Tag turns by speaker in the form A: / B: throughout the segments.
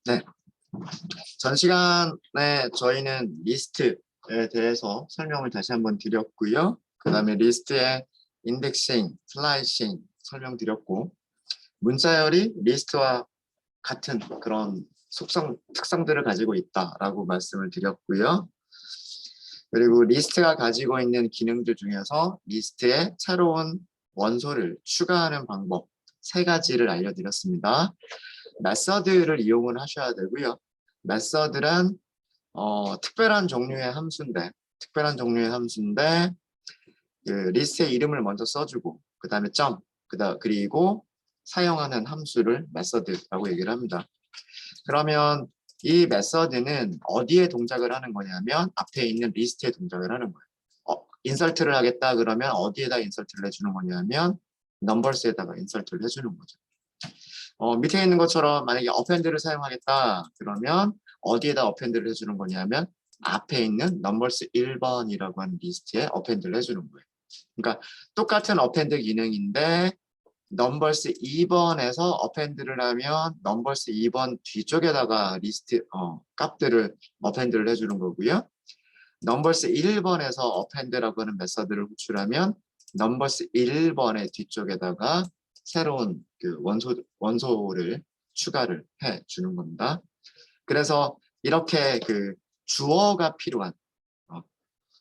A: 네, 전 시간에 저희는 리스트에 대해서 설명을 다시 한번 드렸고요. 그 다음에 리스트의 인덱싱, 슬라이싱 설명드렸고, 문자열이 리스트와 같은 그런 특성들을 가지고 있다라고 말씀을 드렸고요. 그리고 리스트가 가지고 있는 기능들 중에서 리스트에 새로운 원소를 추가하는 방법 3가지를 알려드렸습니다. 메서드를 이용을 하셔야 되고요. 메서드란 특별한 종류의 함수인데 그 리스트의 이름을 먼저 써주고 그 다음에 점 그리고 사용하는 함수를 메서드라고 얘기를 합니다. 그러면 이 메서드는 어디에 동작을 하는 거냐면 앞에 있는 리스트에 동작을 하는 거예요. 인설트를 하겠다 그러면 어디에다 인설트를 해주는 거냐면 넘버스에다가 인설트를 해주는 거죠. 밑에 있는 것처럼 만약에 어펜드를 사용하겠다 그러면 어디에다 어펜드를 해주는 거냐면 앞에 있는 넘버스 1번이라고 하는 리스트에 어펜드를 해주는 거예요. 그러니까 똑같은 어펜드 기능인데 넘버스 2번에서 어펜드를 하면 넘버스 2번 뒤쪽에다가 리스트 값들을 어펜드를 해주는 거고요. 넘버스 1번에서 어펜드라고 하는 메서드를 호출하면 넘버스 1번의 뒤쪽에다가 새로운 그 원소를 추가를 해 주는 겁니다. 그래서 이렇게 그 주어가 필요한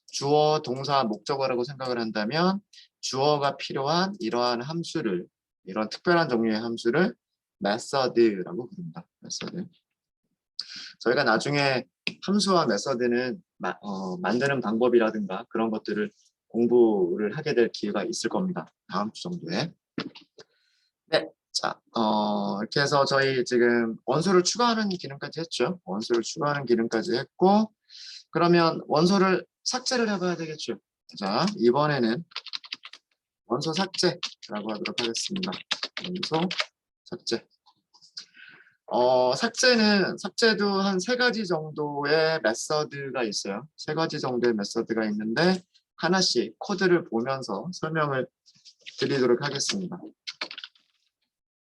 A: 주어, 동사, 목적어라고 생각을 한다면 주어가 필요한 이러한 함수를 이런 특별한 종류의 함수를 메서드라고 부릅니다. 메서드. 저희가 나중에 함수와 메서드는 만드는 방법이라든가 그런 것들을 공부를 하게 될 기회가 있을 겁니다. 다음 주 정도에. 네, 자, 이렇게 해서 저희 지금 원소를 추가하는 기능까지 했죠. 원소를 추가하는 기능까지 했고, 그러면 원소를 삭제를 해봐야 되겠죠. 자, 이번에는 원소 삭제라고 하도록 하겠습니다. 원소 삭제. 삭제도 한 3가지 정도의 메서드가 있어요. 3가지 정도의 메서드가 있는데 하나씩 코드를 보면서 설명을 드리도록 하겠습니다.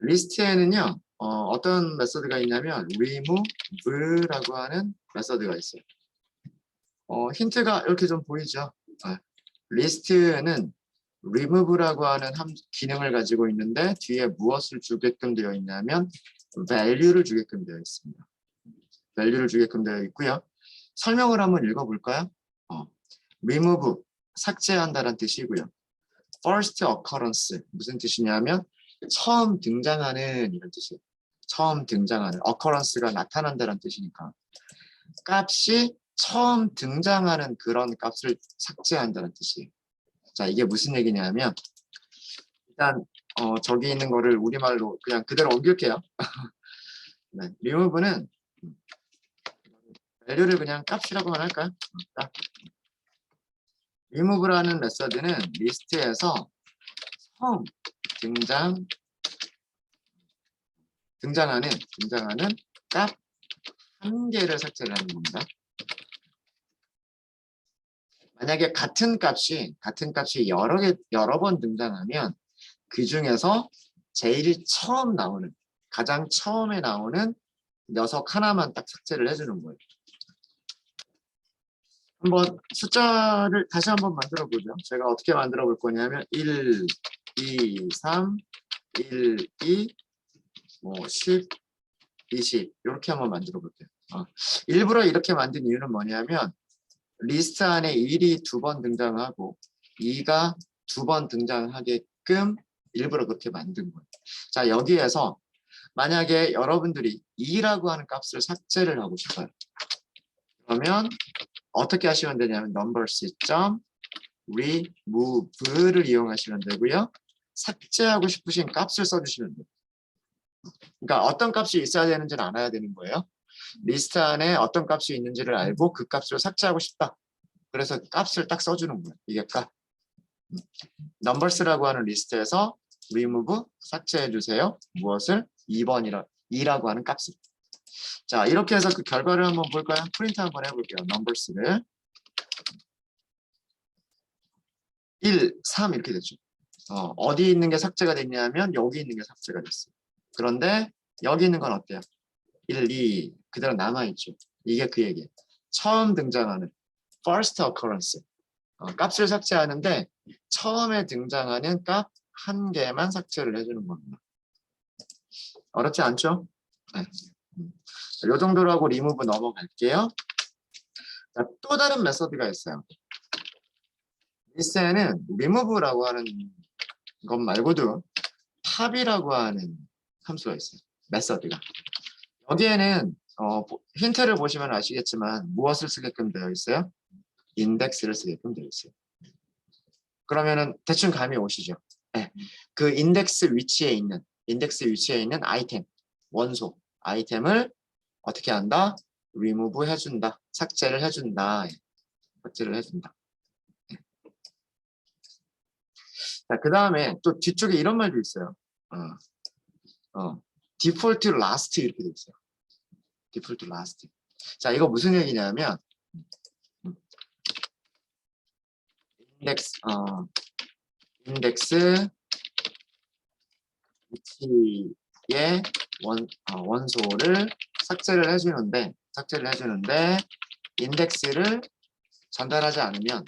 A: 리스트에는요, 어떤 메서드가 있냐면 remove라고 하는 메서드가 있어요. 힌트가 이렇게 좀 보이죠? 리스트는 remove라고 하는 기능을 가지고 있는데 뒤에 무엇을 주게끔 되어 있냐면 value를 주게끔 되어 있습니다. value를 주게끔 되어 있고요. 설명을 한번 읽어볼까요? remove, 삭제한다는 뜻이고요. first occurrence, 무슨 뜻이냐면 처음 등장하는 이런 뜻이에요. 처음 등장하는, occurrence가 나타난다는 뜻이니까. 값이 처음 등장하는 그런 값을 삭제한다는 뜻이에요. 자, 이게 무슨 얘기냐면 일단 저기 있는 거를 우리말로 그냥 그대로 옮길게요. 네, remove는 value를 그냥 값이라고만 할까요? 값. remove라는 메서드는 리스트에서 처음 등장하는 값 한 개를 삭제를 하는 겁니다. 만약에 같은 값이 여러 번 등장하면 그 중에서 제일 처음 나오는 가장 처음에 나오는 녀석 하나만 딱 삭제를 해주는 거예요. 한번 숫자를 다시 한번 만들어 보죠. 제가 어떻게 만들어 볼 거냐면 1, 2, 3, 1, 2, 10, 20 이렇게 한번 만들어 볼게요. 일부러 이렇게 만든 이유는 뭐냐면 리스트 안에 1이 2번 등장하고 2가 2번 등장하게끔 일부러 그렇게 만든 거예요. 자, 여기에서 만약에 여러분들이 2라고 하는 값을 삭제를 하고 싶어요. 그러면 어떻게 하시면 되냐면 numbers.remove를 이용하시면 되고요. 삭제하고 싶으신 값을 써주시면 돼요. 그러니까 어떤 값이 있어야 되는지는 알아야 되는 거예요. 리스트 안에 어떤 값이 있는지를 알고 그 값을 삭제하고 싶다. 그래서 값을 딱 써주는 거예요. 이게 값. numbers라고 하는 리스트에서 remove 삭제해 주세요. 무엇을? 2라고 하는 값을. 자, 이렇게 해서 그 결과를 한번 볼까요? 프린트 한번 해볼게요. numbers를 1, 3 이렇게 됐죠. 어디 있는 게 삭제가 됐냐면 여기 있는 게 삭제가 됐어요. 그런데 여기 있는 건 어때요? 1, 2 그대로 남아있죠. 이게 그 얘기예요. 처음 등장하는 first occurrence. 값을 삭제하는데 처음에 등장하는 값 한 개만 삭제를 해주는 겁니다. 어렵지 않죠? 네. 이 정도로 하고 remove 넘어갈게요. 자, 또 다른 메서드가 있어요. 리스트에는 remove라고 하는 것 말고도 팝이라고 하는 함수가 있어요. 메서드가. 여기에는 힌트를 보시면 아시겠지만 무엇을 쓰게끔 되어 있어요? 인덱스를 쓰게끔 되어 있어요. 그러면은 대충 감이 오시죠? 네. 그 인덱스 위치에 있는 아이템, 원소, 아이템을 어떻게 한다? remove 해준다. 삭제를 해준다. 삭제를 해준다. 자, 그 다음에 또 뒤쪽에 이런 말도 있어요. default last 이렇게 돼 있어요. default last. 자, 이거 무슨 얘기냐면 인덱스 위치의 원소를 삭제를 해주는데 인덱스를 전달하지 않으면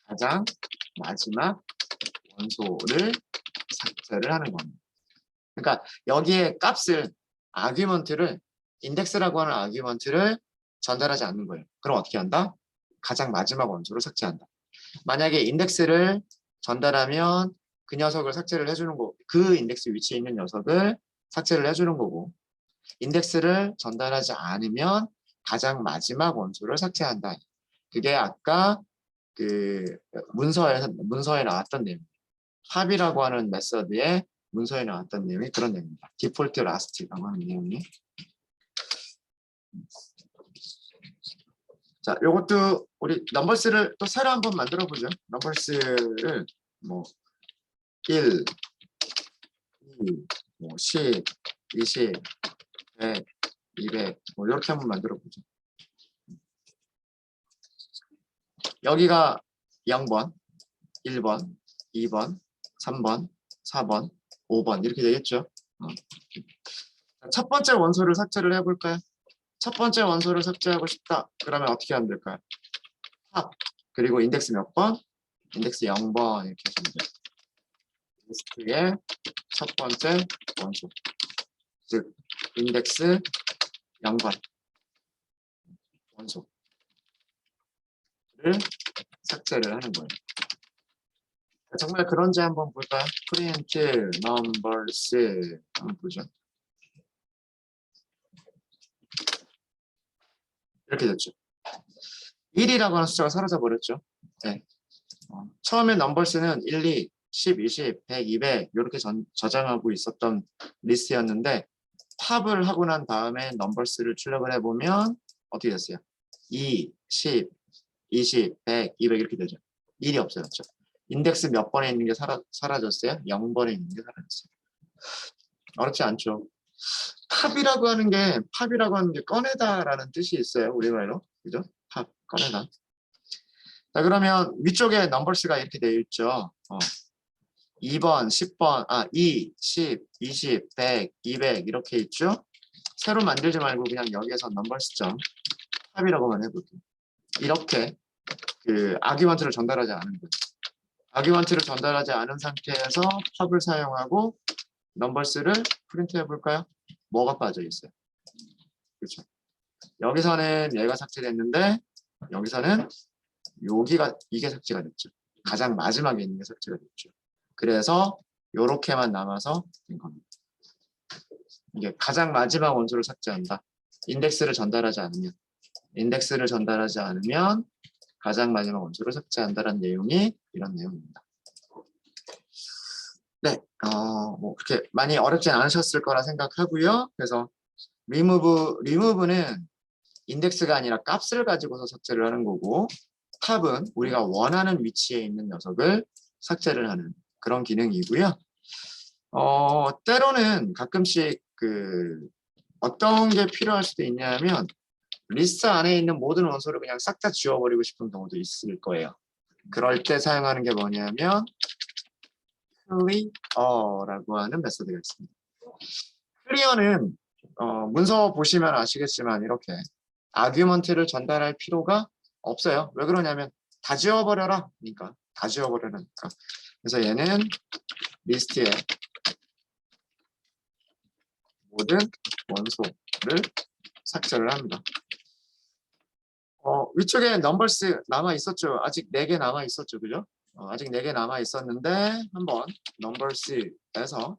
A: 가장 마지막 원소를 삭제를 하는 겁니다. 그러니까 여기에 값을 아규먼트를 인덱스라고 하는 아규먼트를 전달하지 않는 거예요. 그럼 어떻게 한다? 가장 마지막 원소를 삭제한다. 만약에 인덱스를 전달하면 그 녀석을 삭제를 해주는 거, 그 인덱스 위치에 있는 녀석을 삭제를 해주는 거고, 인덱스를 전달하지 않으면 가장 마지막 원소를 삭제한다. 그게 아까 그 문서에 나왔던 내용. 팝이라고 하는 메서드의 문서에 나왔던 내용이 그런 내용입니다. 디폴트 라스트라고 하는 내용이. 자, 요것도 우리 넘버스를 또 새로 한번 만들어 보죠. 넘버스를 뭐 1, 2, 뭐 10, 20, 100, 200 뭐 이렇게 한번 만들어 보죠. 여기가 0번, 1번, 2번, 3번, 4번, 5번 이렇게 되겠죠. 첫 번째 원소를 삭제를 해볼까요? 첫 번째 원소를 삭제하고 싶다. 그러면 어떻게 하면 될까요? 탑 그리고 인덱스 몇 번? 인덱스 0번 이렇게 해주면 돼요. 리스트의 첫 번째 원소 즉 인덱스 0번 원소를 삭제를 하는 거예요. 정말 그런지 한번 볼까요? print numbers 한번 보죠. 이렇게 됐죠. 1이라고 하는 숫자가 사라져 버렸죠. 네. 처음에 넘버스는 1, 2, 10, 20, 100, 200 이렇게 저장하고 있었던 리스트였는데 탑을 하고 난 다음에 넘버스를 출력을 해보면 어떻게 됐어요? 2, 10, 20, 100, 200 이렇게 되죠. 1이 없어졌죠. 인덱스 몇 번에 있는 게 사라졌어요? 0번에 있는 게 사라졌어요. 어렵지 않죠. 팝이라고 하는 게 꺼내다라는 뜻이 있어요. 우리말로. 그죠? 팝, 꺼내다. 자, 그러면 위쪽에 넘버스가 이렇게 되어 있죠. 2번, 10번, 2, 10, 20, 100, 200 이렇게 있죠. 새로 만들지 말고 그냥 여기에서 넘버스점 팝이라고만 해볼게요. 이렇게 그 아규먼트를 전달하지 않은 거예요. 아규먼트를 전달하지 않은 상태에서 팝을 사용하고 넘버스를 프린트 해볼까요? 뭐가 빠져 있어요? 그렇죠. 여기서는 얘가 삭제됐는데 여기서는 이게 삭제가 됐죠. 가장 마지막에 있는 게 삭제가 됐죠. 그래서 요렇게만 남아서 된 겁니다. 이게 가장 마지막 원소를 삭제한다. 인덱스를 전달하지 않으면 가장 마지막 원소를 삭제한다는 내용이 이런 내용입니다. 네, 뭐 그렇게 많이 어렵진 않으셨을 거라 생각하고요. 그래서 remove는 인덱스가 아니라 값을 가지고서 삭제를 하는 거고 탑은 우리가 원하는 위치에 있는 녀석을 삭제를 하는 그런 기능이고요. 때로는 가끔씩 어떤 게 필요할 수도 있냐면 리스트 안에 있는 모든 원소를 그냥 싹 다 지워버리고 싶은 경우도 있을 거예요. 그럴 때 사용하는 게 뭐냐면 clear라고 하는 메소드가 있습니다. 클리어는 문서 보시면 아시겠지만 이렇게 아규먼트를 전달할 필요가 없어요. 왜 그러냐면 다 지워버려라. 그러니까 다 지워버려라니까. 그래서 얘는 리스트에 모든 원소를 삭제를 합니다. 위쪽에 넘버스 남아 있었죠. 아직 4개 남아 있었죠. 그죠? 아직 4개 남아 있었는데 한번 넘버스에서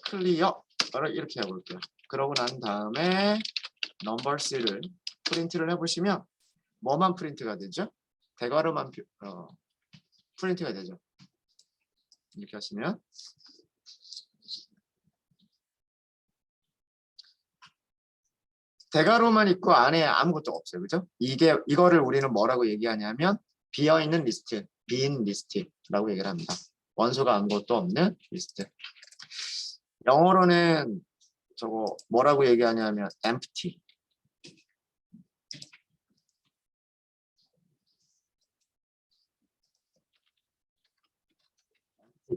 A: 클리어를 이렇게 해볼게요. 그러고 난 다음에 넘버스를 프린트를 해보시면 뭐만 프린트가 되죠? 대괄호만 프린트가 되죠. 이렇게 하시면 대괄호만 있고 안에 아무것도 없어요. 그죠? 이거를 우리는 뭐라고 얘기하냐면 비어있는 리스트, 빈 리스트라고 얘기를 합니다. 원소가 아무것도 없는 리스트. 영어로는 저거 뭐라고 얘기하냐면 empty.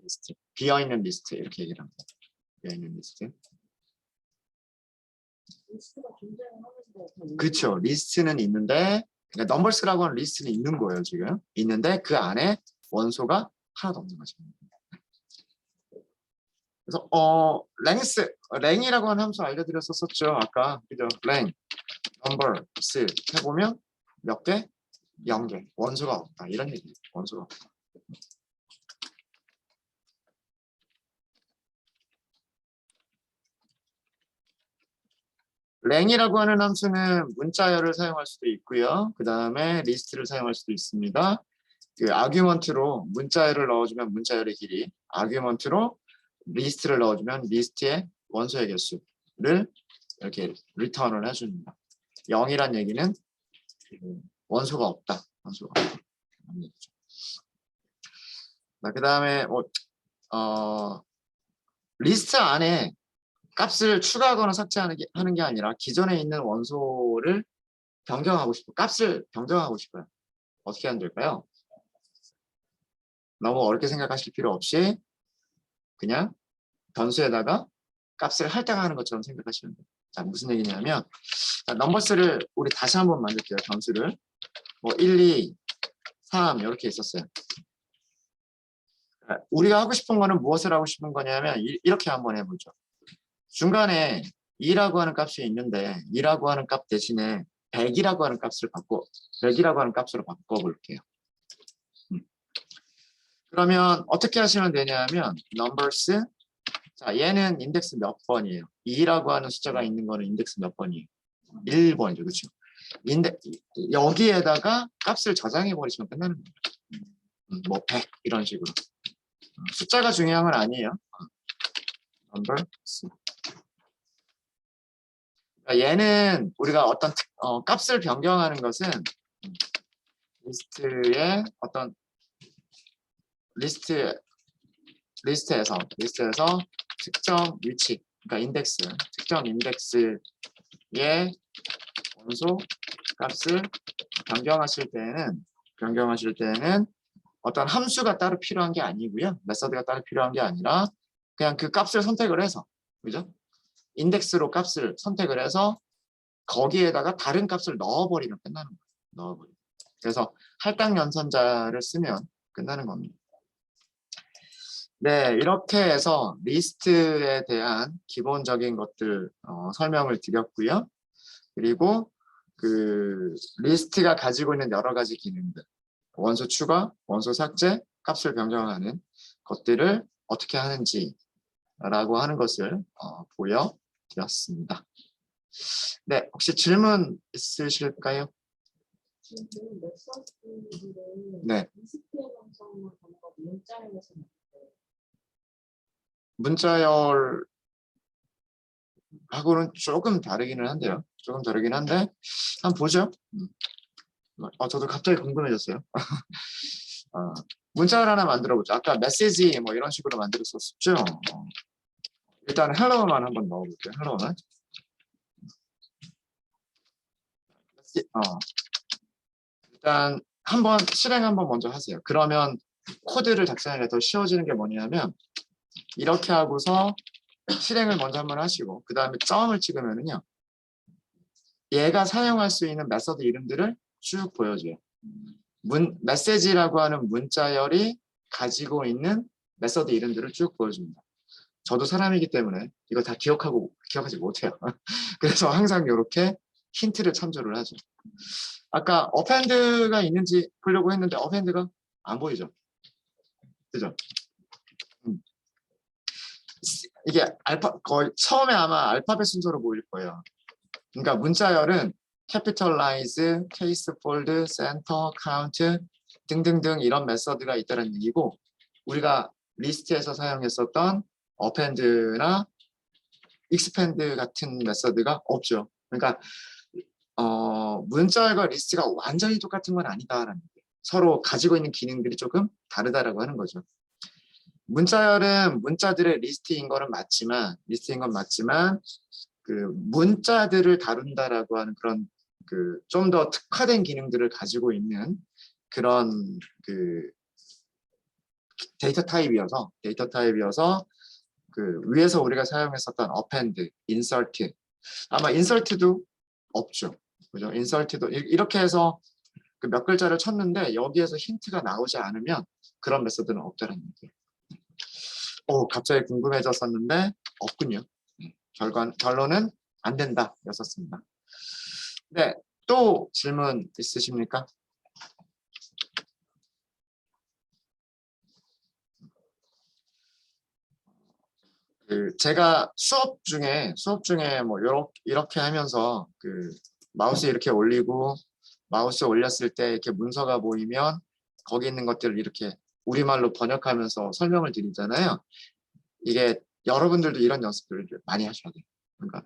A: 리스트. 비어있는 리스트 이렇게 얘기를 합니다. 비어있는 리스트.
B: 리스트가 존재하는데
A: 그렇죠. 리스트는 있는데 그러니까 넘버스라고 하는 리스트는 있는 거예요. 지금 있는데 그 안에 원소가 하나도 없는 거죠. 그래서 랭이라고 하는 함수 알려드렸었죠. 아까 그죠? 랭, 넘버스 해보면 몇 개? 0개. 원소가 없다. 이런 얘기예요. 원소가 없다. 랭이라고 하는 함수는 문자열을 사용할 수도 있고요. 그 다음에 리스트를 사용할 수도 있습니다. 그 아규먼트로 문자열을 넣어주면 문자열의 길이, 아규먼트로 리스트를 넣어주면 리스트의 원소의 개수를 이렇게 리턴을 해줍니다. 0이란 얘기는 원소가 없다. 원소가 없다. 그 다음에 리스트 안에 값을 추가하거나 삭제하는 게 아니라 기존에 있는 원소를 변경하고 싶어요. 값을 변경하고 싶어요. 어떻게 하면 될까요? 너무 어렵게 생각하실 필요 없이 그냥 변수에다가 값을 할당하는 것처럼 생각하시면 돼요. 자, 무슨 얘기냐면 넘버스를 우리 다시 한번 만들게요. 변수를 1, 2, 3 이렇게 있었어요. 우리가 하고 싶은 거는 무엇을 하고 싶은 거냐면 이렇게 한번 해보죠. 중간에 2라고 하는 값이 있는데 2라고 하는 값 대신에 100이라고 하는 값을 100이라고 하는 값으로 바꿔볼게요. 그러면 어떻게 하시면 되냐면 numbers 자 얘는 인덱스 몇 번이에요? 2라고 하는 숫자가 있는 거는 인덱스 몇 번이에요? 1번이죠. 그렇죠? 여기에다가 값을 저장해 버리시면 끝나는 거예요. 뭐 100 이런 식으로. 숫자가 중요한 건 아니에요. numbers 얘는 우리가 어떤 값을 변경하는 것은 리스트의 어떤 리스트에서 특정 위치, 그러니까 인덱스, 특정 인덱스의 원소 값을 변경하실 때는 어떤 함수가 따로 필요한 게 아니고요, 메서드가 따로 필요한 게 아니라 그냥 그 값을 선택을 해서, 그죠? 인덱스로 값을 선택을 해서 거기에다가 다른 값을 넣어버리면 끝나는 거예요. 넣어버리면. 그래서 할당 연산자를 쓰면 끝나는 겁니다. 네, 이렇게 해서 리스트에 대한 기본적인 것들 설명을 드렸고요. 그리고 그 리스트가 가지고 있는 여러 가지 기능들, 원소 추가, 원소 삭제, 값을 변경하는 것들을 어떻게 하는지라고 하는 것을 보여드렸습니다. 네, 혹시 질문 있으실까요?
B: 지금 메서드들은
A: 네.
B: 리스트의 방식만 단어가 문자에서
A: 문자열하고는 조금 다르기는 한데요. 조금 다르긴 한데 한번 보죠. 저도 갑자기 궁금해졌어요. 문자열 하나 만들어보죠. 아까 메시지 뭐 이런 식으로 만들었었죠. 일단 헬로만 한번 넣어볼게요. 헬로만. 일단 한번 실행 한번 먼저 하세요. 그러면 코드를 작성하기가 더 쉬워지는 게 뭐냐면 이렇게 하고서 실행을 먼저 한번 하시고 그 다음에 점을 찍으면은요. 얘가 사용할 수 있는 메서드 이름들을 쭉 보여줘요. 메시지라고 하는 문자열이 가지고 있는 메서드 이름들을 쭉 보여줍니다. 저도 사람이기 때문에 이거 다 기억하지 못해요. 그래서 항상 이렇게 힌트를 참조를 하죠. 아까 어펜드가 있는지 보려고 했는데 어펜드가 안 보이죠? 그죠? 이게 거의 처음에 아마 알파벳 순서로 보일 거예요. 그러니까 문자열은 capitalize, case fold, center, count 등등등 이런 메서드가 있다는 얘기고 우리가 리스트에서 사용했었던 append나 expand 같은 메서드가 없죠. 그러니까 문자열과 리스트가 완전히 똑같은 건 아니다라는 거예요. 서로 가지고 있는 기능들이 조금 다르다라고 하는 거죠. 문자열은 문자들의 리스트인 건 맞지만 그 문자들을 다룬다라고 하는 그런 그 좀 더 특화된 기능들을 가지고 있는 그런 그 데이터 타입이어서 그 위에서 우리가 사용했었던 append, insert 아마 insert도 없죠. 그죠? insert도 이렇게 해서 그 몇 글자를 쳤는데 여기에서 힌트가 나오지 않으면 그런 메서드는 없다는 얘기예요. 갑자기 궁금해졌었는데 없군요. 결론은 안 된다 였었습니다. 네, 또 질문 있으십니까? 제가 수업 중에 뭐 이렇게 하면서 그 마우스 이렇게 올리고 마우스 올렸을 때 이렇게 문서가 보이면 거기 있는 것들을 이렇게 우리말로 번역하면서 설명을 드리잖아요. 이게 여러분들도 이런 연습들을 많이 하셔야 돼요. 그러니까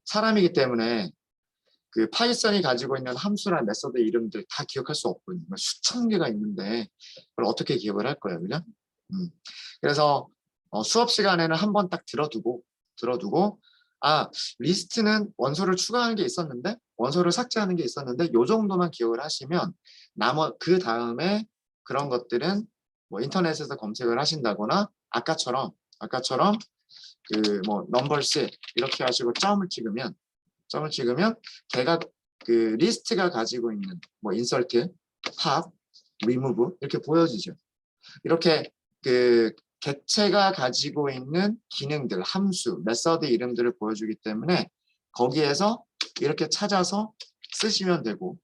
A: 사람이기 때문에 그 파이썬이 가지고 있는 함수나 메서드 이름들 다 기억할 수 없거든요. 수천 개가 있는데 그걸 어떻게 기억을 할 거예요, 그죠? 그래서 수업 시간에는 한번 딱 들어두고 리스트는 원소를 추가하는 게 있었는데 원소를 삭제하는 게 있었는데 요 정도만 기억을 하시면 그 다음에 그런 것들은 뭐 인터넷에서 검색을 하신다거나 아까처럼 그 뭐 넘버스 이렇게 하시고 점을 찍으면 걔가 그 리스트가 가지고 있는 뭐 인설트, 팝, 리무브 이렇게 보여지죠. 이렇게 그 객체가 가지고 있는 기능들, 함수, 메서드 이름들을 보여주기 때문에 거기에서 이렇게 찾아서 쓰시면 되고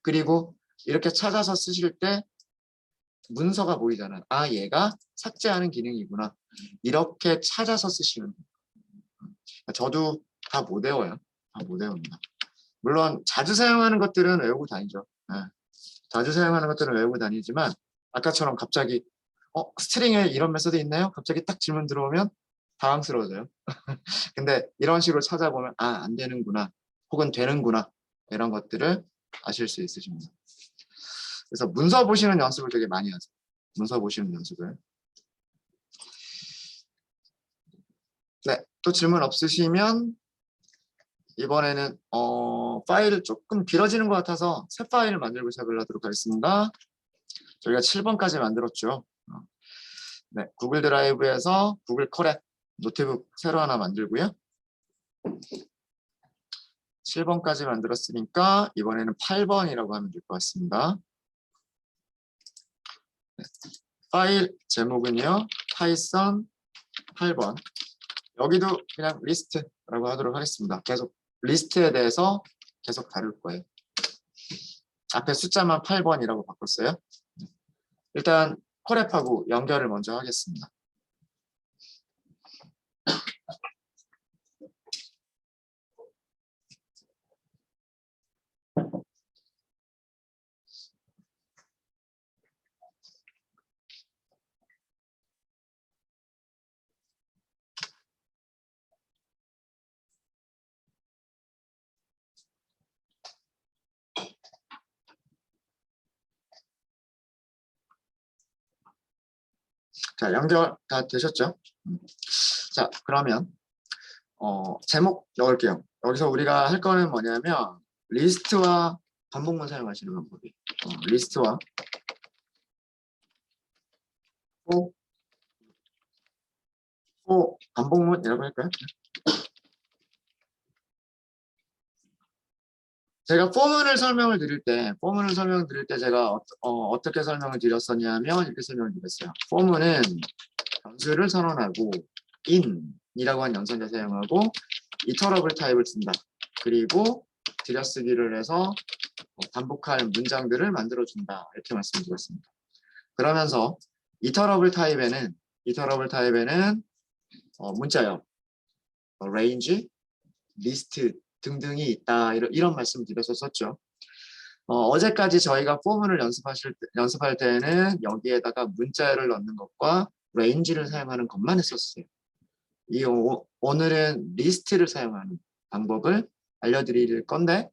A: 그리고 이렇게 찾아서 쓰실 때 문서가 보이잖아요. 얘가 삭제하는 기능이구나. 이렇게 찾아서 쓰시면 돼요. 저도 다 못 외워요. 다 못 외웁니다. 물론 자주 사용하는 것들은 외우고 다니죠. 자주 사용하는 것들은 외우고 다니지만 아까처럼 갑자기 스트링에 이런 메소드 있나요? 갑자기 딱 질문 들어오면 당황스러워져요. 근데 이런 식으로 찾아보면 안 되는구나 혹은 되는구나 이런 것들을 아실 수 있으십니다. 그래서 문서 보시는 연습을 되게 많이 하세요. 문서 보시는 연습을. 네, 또 질문 없으시면 이번에는 파일을 조금 길어지는 것 같아서 새 파일을 만들고 시작을 하도록 하겠습니다. 저희가 7번까지 만들었죠. 네, 구글 드라이브에서 구글 컬에 노트북 새로 하나 만들고요. 7번까지 만들었으니까 이번에는 8번이라고 하면 될 것 같습니다. 네, 파일 제목은요. 파이썬 8번. 여기도 그냥 리스트라고 하도록 하겠습니다. 계속 리스트에 대해서 계속 다룰 거예요. 앞에 숫자만 8번이라고 바꿨어요. 일단 콜앱하고 연결을 먼저 하겠습니다. 자, 연결 다 되셨죠? 자, 그러면 제목 넣을게요. 여기서 우리가 할 거는 뭐냐면 리스트와 반복만 사용하시는 방법이에요. 리스트와 반복문이라고 할까요? 제가 포문을 설명을 드릴 때 제가 어떻게 설명을 드렸었냐면 이렇게 설명을 드렸어요. 포문은 변수를 선언하고 in이라고 한 연산자 사용하고 이터러블 타입을 쓴다. 그리고 들여쓰기를 해서 반복할 문장들을 만들어준다. 이렇게 말씀드렸습니다. 그러면서 이터러블 타입에는 문자열, range, list 등등이 있다. 이런 말씀 드렸었죠. 어제까지 저희가 포문을 연습할 때는 여기에다가 문자열을 넣는 것과 range를 사용하는 것만 했었어요. 오늘은 리스트를 사용하는 방법을 알려드릴 건데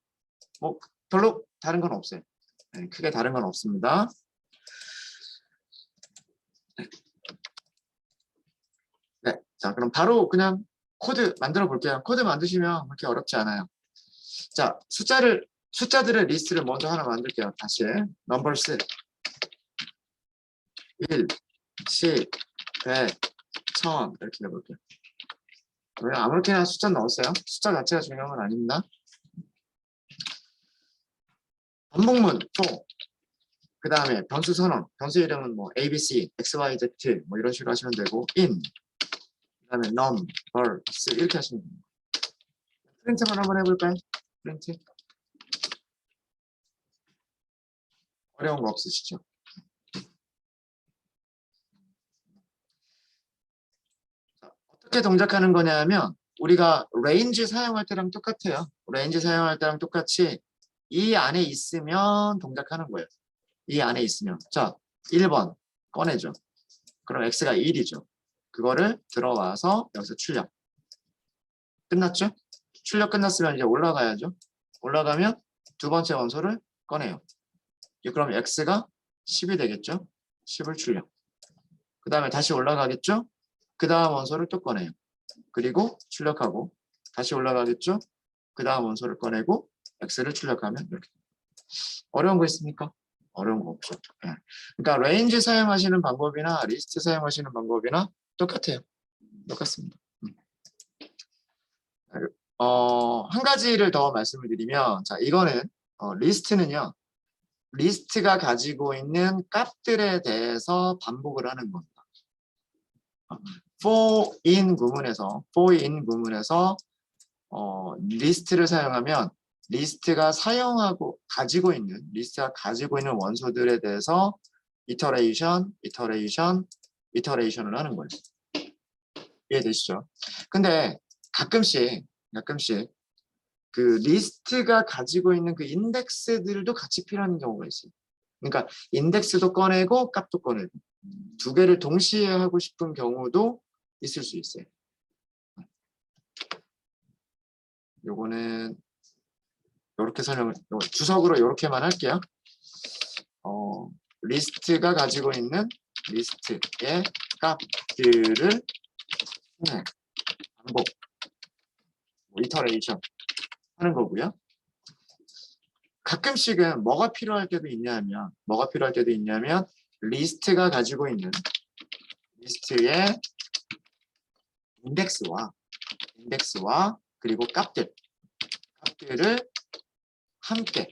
A: 별로 다른 건 없어요. 네, 크게 다른 건 없습니다. 네, 자 그럼 바로 그냥 코드 만들어 볼게요. 코드 만드시면 그렇게 어렵지 않아요. 자 숫자들의 리스트를 먼저 하나 만들게요. 다시 넘버스 1, 10, 100, 1000 이렇게 해볼게요. 아무렇게나 숫자 넣었어요. 숫자 자체가 중요한 건 아닙니다. 반복문 4. 그 다음에 변수 선언. 변수 이름은 뭐 ABC, XYZ 뭐 이런 식으로 하시면 되고 in. 그 다음에 numbers 이렇게 하시면 됩니다. 프린트만 한번 해볼까요? 프린트. 어려운 거 없으시죠? 자, 어떻게 동작하는 거냐면 우리가 range 사용할 때랑 똑같아요. range 사용할 때랑 똑같이 이 안에 있으면 동작하는 거예요. 이 안에 있으면. 자, 1번 꺼내죠. 그럼 x가 1이죠. 그거를 들어와서 여기서 출력. 끝났죠? 출력 끝났으면 이제 올라가야죠. 올라가면 두 번째 원소를 꺼내요. 그럼 x가 10이 되겠죠? 10을 출력. 그 다음에 다시 올라가겠죠? 그 다음 원소를 또 꺼내요. 그리고 출력하고 다시 올라가겠죠? 그 다음 원소를 꺼내고 x를 출력하면 이렇게. 어려운 거 있습니까? 어려운 거 없죠. 네. 그러니까 range 사용하시는 방법이나 리스트 사용하시는 방법이나 똑같아요. 똑같습니다. 한 가지를 더 말씀을 드리면, 자, 이거는, 리스트는요, 리스트가 가지고 있는 값들에 대해서 반복을 하는 겁니다. for in 구문에서, 리스트를 사용하면, 리스트가 가지고 있는 원소들에 대해서 이터레이션을 하는 거예요. 이해되시죠? 근데 가끔씩 그 리스트가 가지고 있는 그 인덱스들도 같이 필요한 경우가 있어요. 그러니까 인덱스도 꺼내고 값도 꺼내고 두 개를 동시에 하고 싶은 경우도 있을 수 있어요. 요거는 이렇게 주석으로 이렇게만 할게요. 리스트가 가지고 있는 리스트의 값들을 반복, 이터레이션 하는 거고요. 가끔씩은 뭐가 필요할 때도 있냐면 리스트가 가지고 있는 리스트의 인덱스와 그리고 값들을 함께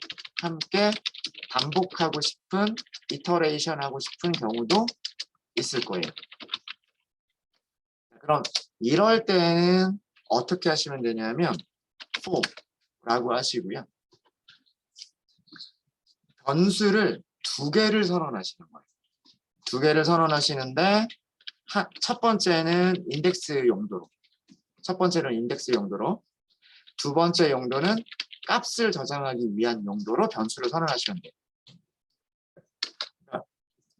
A: 반복하고 싶은 이터레이션 하고 싶은 경우도 있을 거예요. 그럼 이럴 때는 어떻게 하시면 되냐면 for라고 하시고요. 변수를 두 개를 선언하시는 거예요. 두 개를 선언하시는데 첫 번째는 인덱스 용도로, 두 번째 용도는 값을 저장하기 위한 용도로 변수를 선언하시면 돼요.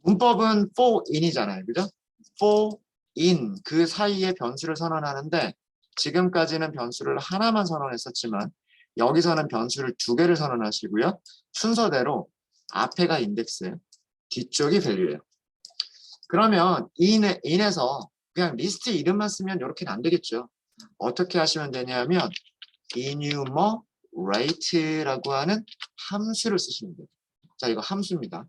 A: 문법은 for in이잖아요. 그죠? for in 그 사이에 변수를 선언하는데 지금까지는 변수를 하나만 선언했었지만 여기서는 변수를 두 개를 선언하시고요. 순서대로 앞에가 인덱스, 뒤쪽이 밸류예요. 그러면 in에서 그냥 리스트 이름만 쓰면 이렇게는 안 되겠죠. 어떻게 하시면 되냐면 enumerate라고 하는 함수를 쓰시면 돼요. 자, 이거 함수입니다.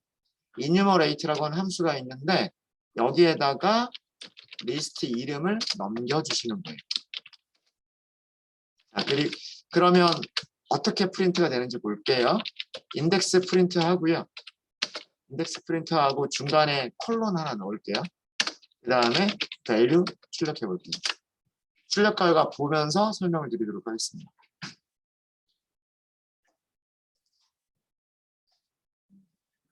A: enumerate라고 하는 함수가 있는데 여기에다가 리스트 이름을 넘겨주시는 거예요. 자, 그러면 어떻게 프린트가 되는지 볼게요. 인덱스 프린트 하고요. 인덱스 프린트 하고 중간에 콜론 하나 넣을게요. 그 다음에 value 출력해 볼게요. 출력 결과 보면서 설명을 드리도록 하겠습니다.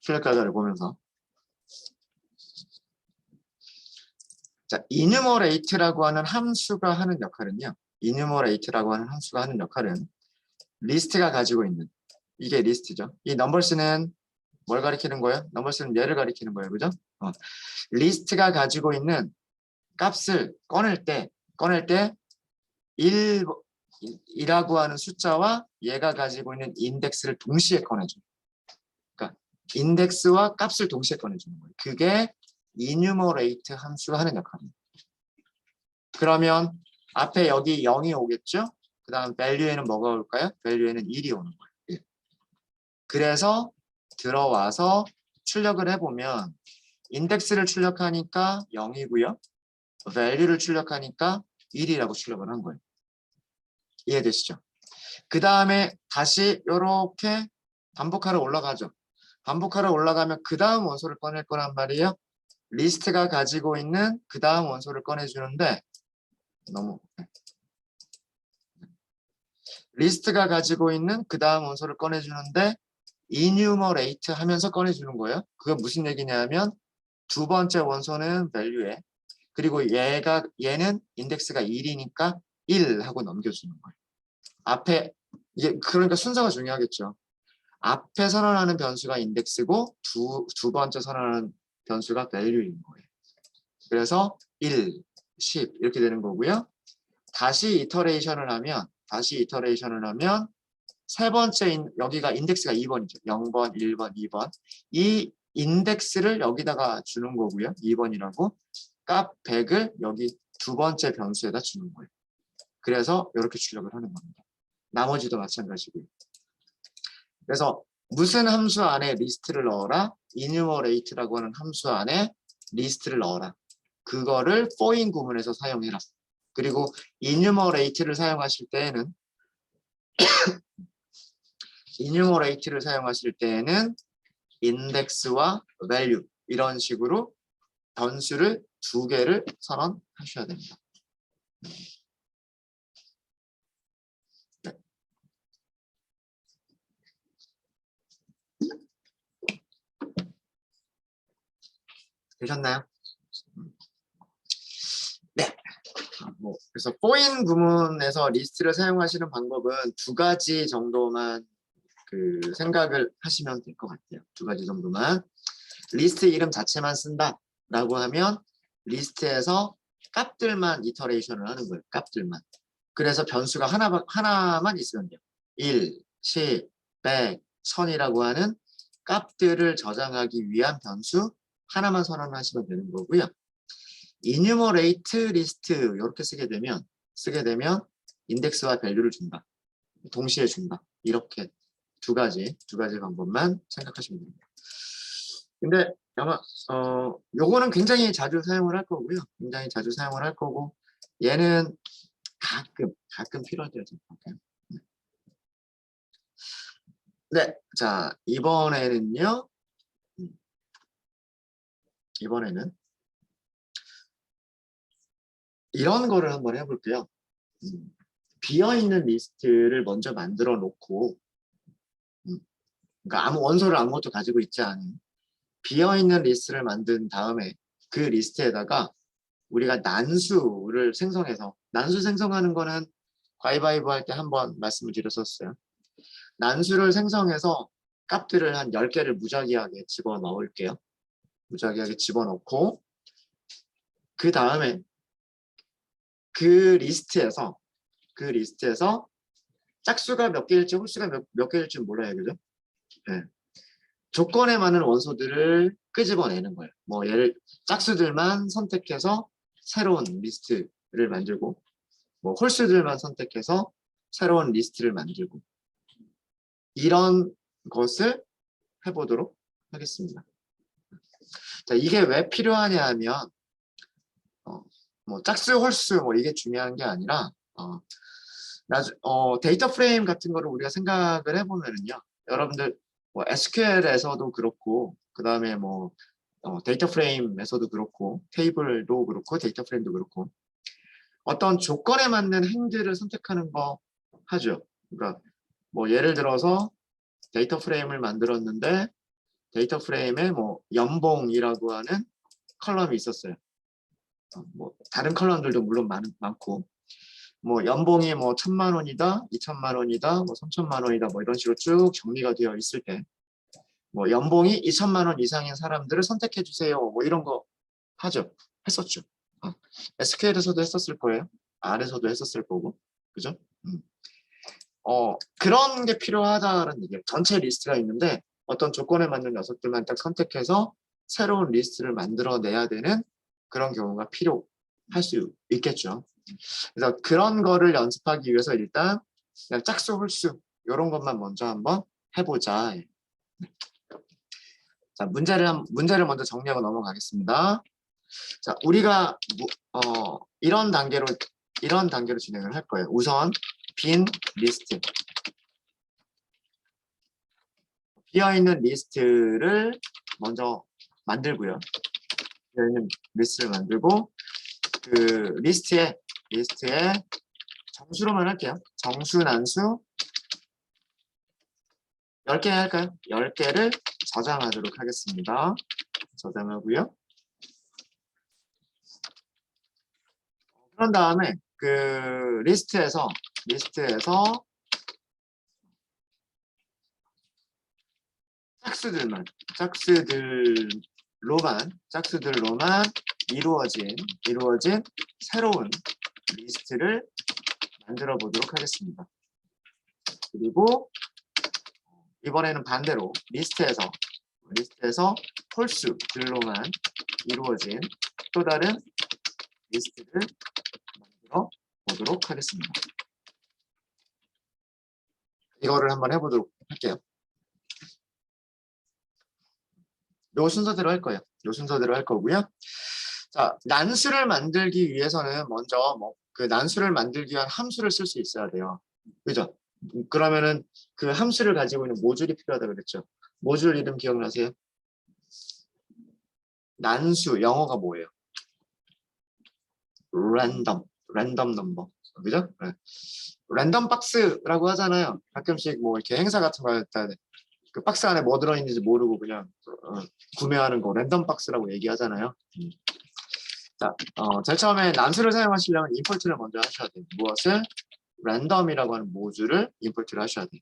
A: 출력 결과를 보면서. 자, enumerate라고 하는 함수가 하는 역할은요. enumerate라고 하는 함수가 하는 역할은 리스트가 가지고 있는, 이게 리스트죠. 이 넘버스는 뭘 가리키는 거예요? 넘버스는 얘를 가리키는 거예요. 그죠? 리스트가 가지고 있는 값을 꺼낼 때 1이라고 하는 숫자와 얘가 가지고 있는 인덱스를 동시에 꺼내줘요. 그러니까 인덱스와 값을 동시에 꺼내주는 거예요. 그게 enumerate 함수가 하는 역할입니다. 그러면 앞에 여기 0이 오겠죠? 그 다음 value에는 뭐가 올까요? value에는 1이 오는 거예요. 1. 그래서 들어와서 출력을 해보면 인덱스를 출력하니까 0이고요. value를 출력하니까 1이라고 출력을 한 거예요. 이해되시죠? 그 다음에 다시 이렇게 반복하러 올라가죠. 반복하러 올라가면 그 다음 원소를 꺼낼 거란 말이에요. 리스트가 가지고 있는 그 다음 원소를 꺼내주는데 리스트가 가지고 있는 그 다음 원소를 꺼내주는데 enumerate 하면서 꺼내주는 거예요. 그건 무슨 얘기냐면 두 번째 원소는 value에 그리고 얘는 인덱스가 1이니까 1 하고 넘겨주는 거예요. 앞에 이게 그러니까 순서가 중요하겠죠. 앞에 선언하는 변수가 인덱스고 두 번째 선언하는 변수가 value인 거예요. 그래서 1, 10 이렇게 되는 거고요. 다시 이터레이션을 하면 세 번째 여기가 인덱스가 2번이죠. 0번, 1번, 2번. 이 인덱스를 여기다가 주는 거고요. 2번이라고. 값 100을 여기 두 번째 변수에다 주는 거예요. 그래서 이렇게 출력을 하는 겁니다. 나머지도 마찬가지고요. 그래서 무슨 함수 안에 리스트를 넣어라? enumerate라고 하는 함수 안에 리스트를 넣어라. 그거를 foreign 구문에서 사용해라. 그리고 enumerate를 사용하실 때에는 index와 value 이런 식으로 변수를 두 개를 선언하셔야 됩니다. 네. 되셨나요? 네. 그래서 foreign 구문에서 리스트를 사용하시는 방법은 두 가지 정도만 생각을 하시면 될 것 같아요. 두 가지 정도만. 리스트 이름 자체만 쓴다라고 하면 리스트에서 값들만 이터레이션을 하는 거예요. 값들만. 그래서 변수가 하나만 있으면 돼요. 1, 10, 100, 1000이라고 하는 값들을 저장하기 위한 변수 하나만 선언하시면 되는 거고요. enumerate 리스트 이렇게 쓰게 되면 인덱스와 밸류를 준다. 동시에 준다. 이렇게 두 가지 방법만 생각하시면 됩니다. 근데 아마 요거는 굉장히 자주 사용을 할 거고요. 굉장히 자주 사용을 할 거고 얘는 가끔 필요할 때가 좀 볼까요? 네, 자 이번에는 이런 거를 한번 해볼게요. 비어있는 리스트를 먼저 만들어 놓고 그러니까 원소를 아무것도 가지고 있지 않은 비어있는 리스트를 만든 다음에 그 리스트에다가 우리가 난수를 생성해서 난수 생성하는 거는 가위바위보 할 때 한번 말씀을 드렸었어요. 난수를 생성해서 값들을 한 10개를 무작위하게 집어넣을게요. 무작위하게 집어넣고 그 다음에 그 리스트에서 짝수가 몇 개일지 홀수가 몇 개일지 몰라요. 그죠? 네. 조건에 맞는 원소들을 끄집어내는 거예요. 뭐 짝수들만 선택해서 새로운 리스트를 만들고 뭐 홀수들만 선택해서 새로운 리스트를 만들고 이런 것을 해보도록 하겠습니다. 자, 이게 왜 필요하냐 하면 뭐 짝수, 홀수 뭐 이게 중요한 게 아니라 데이터 프레임 같은 거를 우리가 생각을 해보면은요. 여러분들 뭐 SQL에서도 그렇고 그 다음에 뭐 데이터 프레임에서도 그렇고 테이블도 그렇고 데이터 프레임도 그렇고 어떤 조건에 맞는 행들을 선택하는 거 하죠. 그러니까 뭐 예를 들어서 데이터 프레임을 만들었는데 데이터 프레임에 뭐 연봉이라고 하는 컬럼이 있었어요. 뭐 다른 컬럼들도 물론 많고 뭐 연봉이 뭐 1,000만 원이다, 2,000만 원이다, 뭐 3,000만 원이다, 뭐 이런 식으로 쭉 정리가 되어 있을 때, 뭐 연봉이 2,000만 원 이상인 사람들을 선택해 주세요. 뭐 이런 거 하죠. 했었죠. SQL에서도 했었을 거예요. R에서도 했었을 거고, 그죠? 그런 게 필요하다는 얘기예요. 전체 리스트가 있는데 어떤 조건에 맞는 녀석들만 딱 선택해서 새로운 리스트를 만들어내야 되는 그런 경우가 필요할 수 있겠죠. 그래서 그런 거를 연습하기 위해서 일단 그냥 짝수, 홀수 이런 것만 먼저 한번 해보자. 자, 문제를 먼저 정리하고 넘어가겠습니다. 자, 우리가 이런 단계로 진행을 할 거예요. 우선 빈 리스트, 비어있는 리스트를 먼저 만들고요. 비어있는 리스트를 만들고 그 리스트에 정수로만 할게요. 정수, 난수 10개 할까요? 10개를 저장하도록 하겠습니다. 저장하고요. 그런 다음에 그 리스트에서 짝수들로만 이루어진 새로운 리스트를 만들어 보도록 하겠습니다. 그리고 이번에는 반대로 리스트에서 홀수들로만 이루어진 또 다른 리스트를 만들어 보도록 하겠습니다. 이거를 한번 해보도록 할게요. 요 순서대로 할 거예요. 요 순서대로 할 거고요. 자, 난수를 만들기 위해서는 먼저 뭐 그 난수를 만들기 위한 함수를 쓸 수 있어야 돼요. 그죠? 그러면은 그 함수를 가지고 있는 모듈이 필요하다 그랬죠. 모듈 이름 기억나세요? 난수 영어가 뭐예요? 랜덤 넘버. 그죠? 네. 랜덤 박스라고 하잖아요. 가끔씩 뭐 이렇게 행사 같은 거 할 때 그 박스 안에 뭐 들어있는지 모르고 그냥 구매하는 거 랜덤 박스라고 얘기하잖아요. 자, 제일 처음에 난수를 사용하시려면 임포트를 먼저 하셔야 돼요. 무엇을? 랜덤이라고 하는 모듈을 임포트를 하셔야 돼요.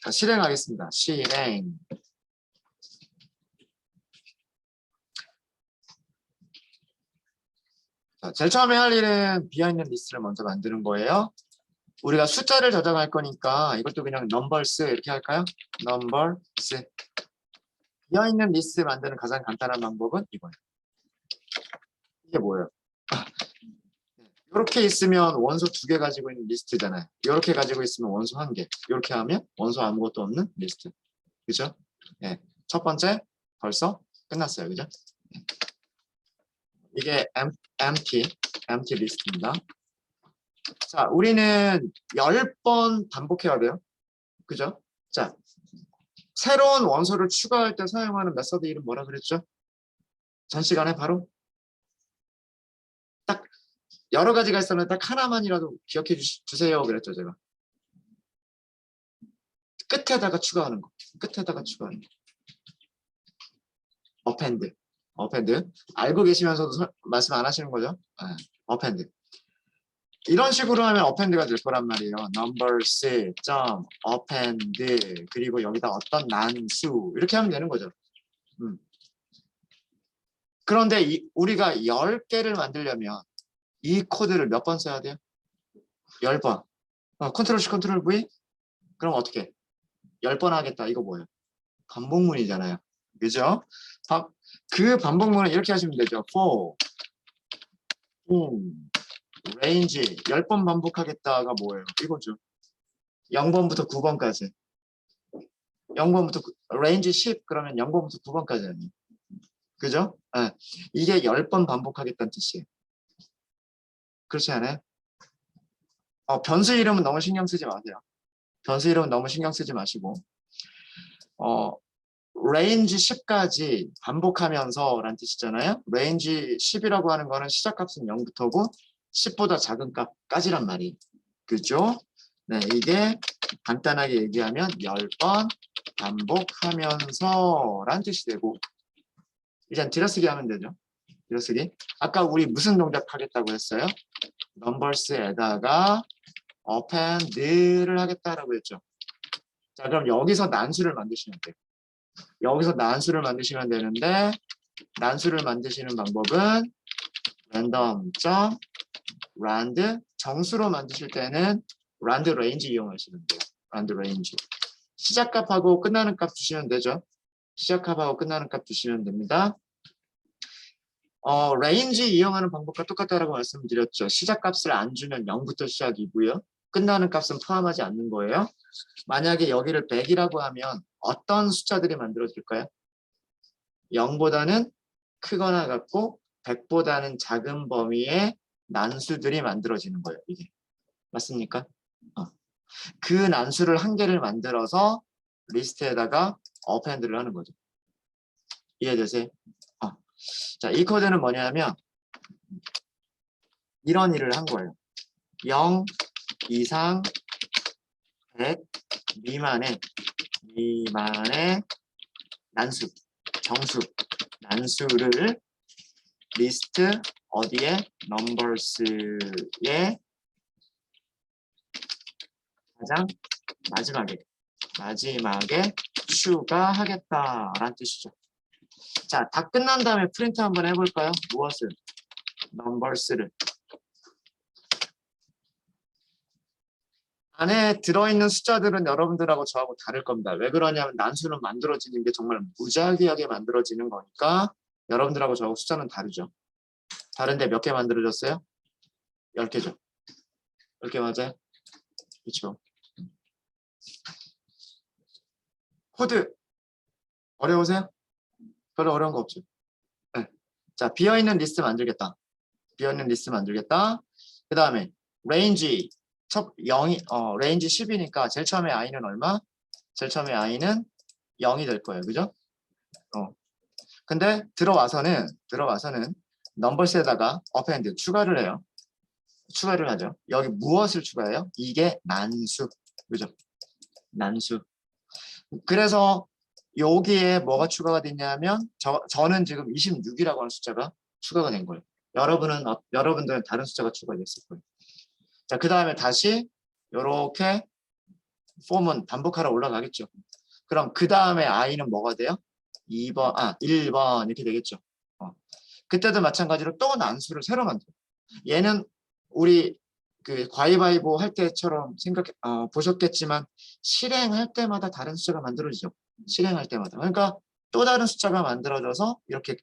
A: 자, 실행하겠습니다. 실행. 자, 제일 처음에 할 일은 비어있는 리스트를 먼저 만드는 거예요. 우리가 숫자를 저장할 거니까 이것도 그냥 넘버스 이렇게 할까요? 넘버스. 비어있는 리스트 만드는 가장 간단한 방법은 이거예요. 이게 뭐예요? 이렇게 있으면 원소 2개 가지고 있는 리스트잖아요. 이렇게 가지고 있으면 원소 1개. 이렇게 하면 원소 아무것도 없는 리스트. 그죠? 네. 첫 번째 벌써 끝났어요. 그죠? 이게 empty 리스트입니다. 자, 우리는 10번 반복해야 돼요. 그죠? 자, 새로운 원소를 추가할 때 사용하는 메서드 이름 뭐라 그랬죠? 전 시간에 바로 딱 여러 가지가 있었는데 딱 하나만이라도 기억해 주세요. 그랬죠, 제가. 끝에다가 추가하는 거. append. 알고 계시면서도 말씀 안 하시는 거죠? append. 이런 식으로 하면 append가 될 거란 말이에요. numbers, append, 그리고 여기다 어떤 난수 이렇게 하면 되는 거죠. 그런데 우리가 10개를 만들려면 이 코드를 몇 번 써야 돼요? 10번. 컨트롤 C, 컨트롤 V? 그럼 어떻게? 10번 하겠다. 이거 뭐예요? 반복문이잖아요. 그죠? 그 반복문은 이렇게 하시면 되죠. for, in, range 10번 반복하겠다가 뭐예요? 이거죠. 0번부터 9번까지. 0번부터 range 10 그러면 0번부터 9번까지 아니에요. 그죠? 예. 이게 10번 반복하겠다는 뜻이에요. 그렇지 않아요? 변수 이름은 너무 신경 쓰지 마세요. 변수 이름은 너무 신경 쓰지 마시고 range 10까지 반복하면서 라는 뜻이잖아요. range 10이라고 하는 거는 시작값은 0부터고 10보다 작은 값까지란 말이에요. 그죠? 네, 이게 간단하게 얘기하면 10번 반복하면서 라는 뜻이 되고 이제 들여쓰기 하면 되죠. 들여쓰기. 아까 우리 무슨 동작 하겠다고 했어요? numbers에다가 append를 하겠다라고 했죠. 자, 그럼 여기서 난수를 만드시면 돼요. 여기서 난수를 만드시면 되는데 난수를 만드시는 방법은 random.rand 정수로 만드실 때는 rand range 이용하시면 돼요. rand range. 시작값하고 끝나는 값 주시면 되죠. 시작값하고 끝나는 값 주시면 됩니다. range 이용하는 방법과 똑같다라고 말씀드렸죠. 시작값을 안 주면 0부터 시작이고요. 끝나는 값은 포함하지 않는 거예요. 만약에 여기를 100이라고 하면 어떤 숫자들이 만들어질까요? 0보다는 크거나 같고 100보다는 작은 범위의 난수들이 만들어지는 거예요. 이게 맞습니까? 그 난수를 한 개를 만들어서 리스트에다가 append를 하는 거죠. 이해되세요? 자, 이 코드는 뭐냐면 이런 일을 한 거예요. 0 이상 100 미만의 난수, 정수, 난수를 리스트 어디에? numbers에 가장 마지막에 추가하겠다라는 뜻이죠. 자, 다 끝난 다음에 프린트 한번 해볼까요? 무엇을? numbers를. 안에 들어있는 숫자들은 여러분들하고 저하고 다를 겁니다. 왜 그러냐면 난수는 만들어지는 게 정말 무작위하게 만들어지는 거니까 여러분들하고 저하고 숫자는 다르죠. 다른데 몇 개 만들어졌어요? 10개죠. 10개 맞아요? 그렇죠. 코드 어려우세요? 별로 어려운 거 없죠. 네. 자, 비어있는 리스트 만들겠다. 그 다음에 range range 10이니까 제일 처음에 i는 얼마? 제일 처음에 i는 0이 될 거예요. 그죠? 근데 들어와서는 numbers에다가 append 추가를 해요. 추가를 하죠. 여기 무엇을 추가해요? 이게 난수. 그죠? 난수. 그래서 여기에 뭐가 추가가 됐냐면 저는 지금 26이라고 하는 숫자가 추가가 된 거예요. 여러분들은 다른 숫자가 추가됐을 거예요. 자, 그 다음에 다시 이렇게 폼은 반복하러 올라가겠죠. 그럼 그 다음에 i는 뭐가 돼요? 1번 이렇게 되겠죠. 그때도 마찬가지로 또 난수를 새로 만들어요. 얘는 우리 그 가위바위보 할 때처럼 보셨겠지만 실행할 때마다 다른 숫자가 만들어지죠. 실행할 때마다. 그러니까 또 다른 숫자가 만들어져서 이렇게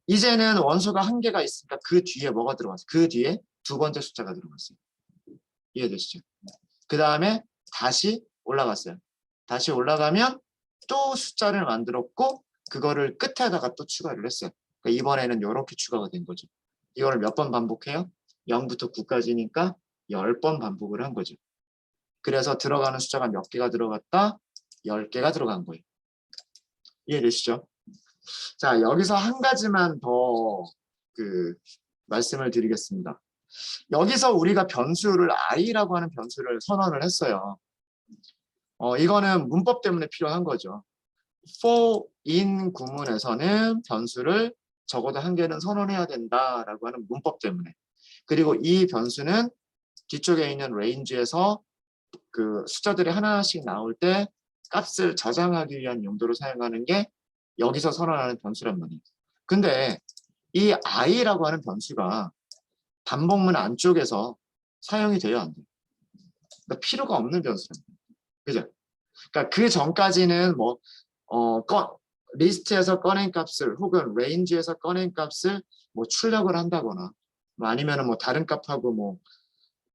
A: 이제는 원소가 한 개가 있으니까 그 뒤에 뭐가 들어갔어요? 그 뒤에 두 번째 숫자가 들어갔어요. 이해되시죠? 그 다음에 다시 올라갔어요. 다시 올라가면 또 숫자를 만들었고 그거를 끝에다가 또 추가를 했어요. 그러니까 이번에는 이렇게 추가가 된 거죠. 이거를 몇 번 반복해요? 0부터 9까지니까 10번 반복을 한 거죠. 그래서 들어가는 숫자가 몇 개가 들어갔다? 10개가 들어간 거예요. 이해되시죠? 자, 여기서 한 가지만 더 말씀을 드리겠습니다. 여기서 우리가 변수를 i라고 하는 변수를 선언을 했어요. 이거는 문법 때문에 필요한 거죠. for in 구문에서는 변수를 적어도 한 개는 선언해야 된다라고 하는 문법 때문에. 그리고 이 변수는 뒤쪽에 있는 range에서 그 숫자들이 하나씩 나올 때 값을 저장하기 위한 용도로 사용하는 게 여기서 선언하는 변수란 말이에요. 근데 이 i라고 하는 변수가 반복문 안쪽에서 사용이 돼야 안 돼요. 그러니까 필요가 없는 변수란 말이에요. 그죠? 그러니까 그 전까지는 리스트에서 꺼낸 값을 혹은 range에서 꺼낸 값을 출력을 한다거나 아니면은 다른 값하고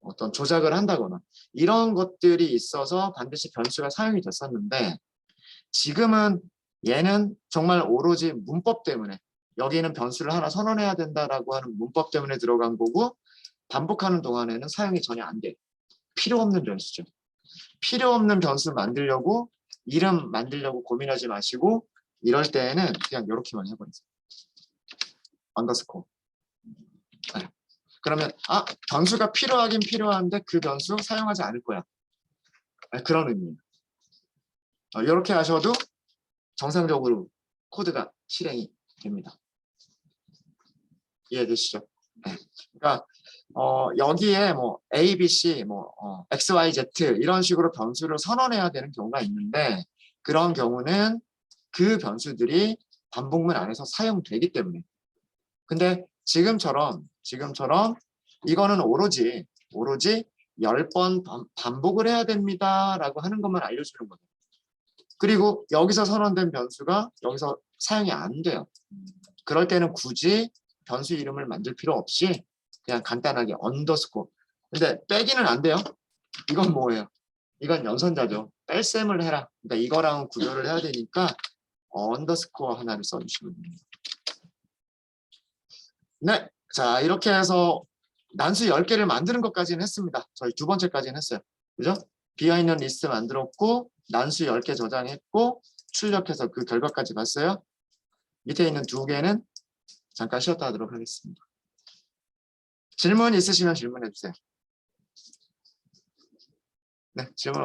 A: 어떤 조작을 한다거나 이런 것들이 있어서 반드시 변수가 사용이 됐었는데 지금은 얘는 정말 오로지 문법 때문에 여기는 변수를 하나 선언해야 된다라고 하는 문법 때문에 들어간 거고 반복하는 동안에는 사용이 전혀 안 돼. 필요 없는 변수죠. 필요 없는 변수 만들려고 이름 만들려고 고민하지 마시고 이럴 때에는 그냥 이렇게만 해버리세요. 언더스코어. 네. 그러면 변수가 필요하긴 필요한데 그 변수 사용하지 않을 거야. 네, 그런 의미예요. 이렇게 하셔도 정상적으로 코드가 실행이 됩니다. 이해되시죠? 네. 그러니까 여기에 뭐 A, B, C, X, Y, Z 이런 식으로 변수를 선언해야 되는 경우가 있는데 그런 경우는 그 변수들이 반복문 안에서 사용되기 때문에. 근데 지금처럼 이거는 오로지 10번 반복을 해야 됩니다라고 하는 것만 알려주는 거예요. 그리고 여기서 선언된 변수가 여기서 사용이 안 돼요. 그럴 때는 굳이 변수 이름을 만들 필요 없이 그냥 간단하게 언더스코어. 근데 빼기는 안 돼요. 이건 뭐예요? 이건 연선자죠. 뺄셈을 해라. 그러니까 이거랑 구별을 해야 되니까 언더스코어 하나를 써주시면 됩니다. 네, 자 이렇게 해서 난수 10개를 만드는 것까지는 했습니다. 저희 두 번째까지는 했어요. 그죠? 비어있는 리스트 만들었고 난수 10개 저장했고 출력해서 그 결과까지 봤어요. 밑에 있는 2개는 잠깐 쉬었다 하도록 하겠습니다. 질문 있으시면 질문해 주세요. 네, 질문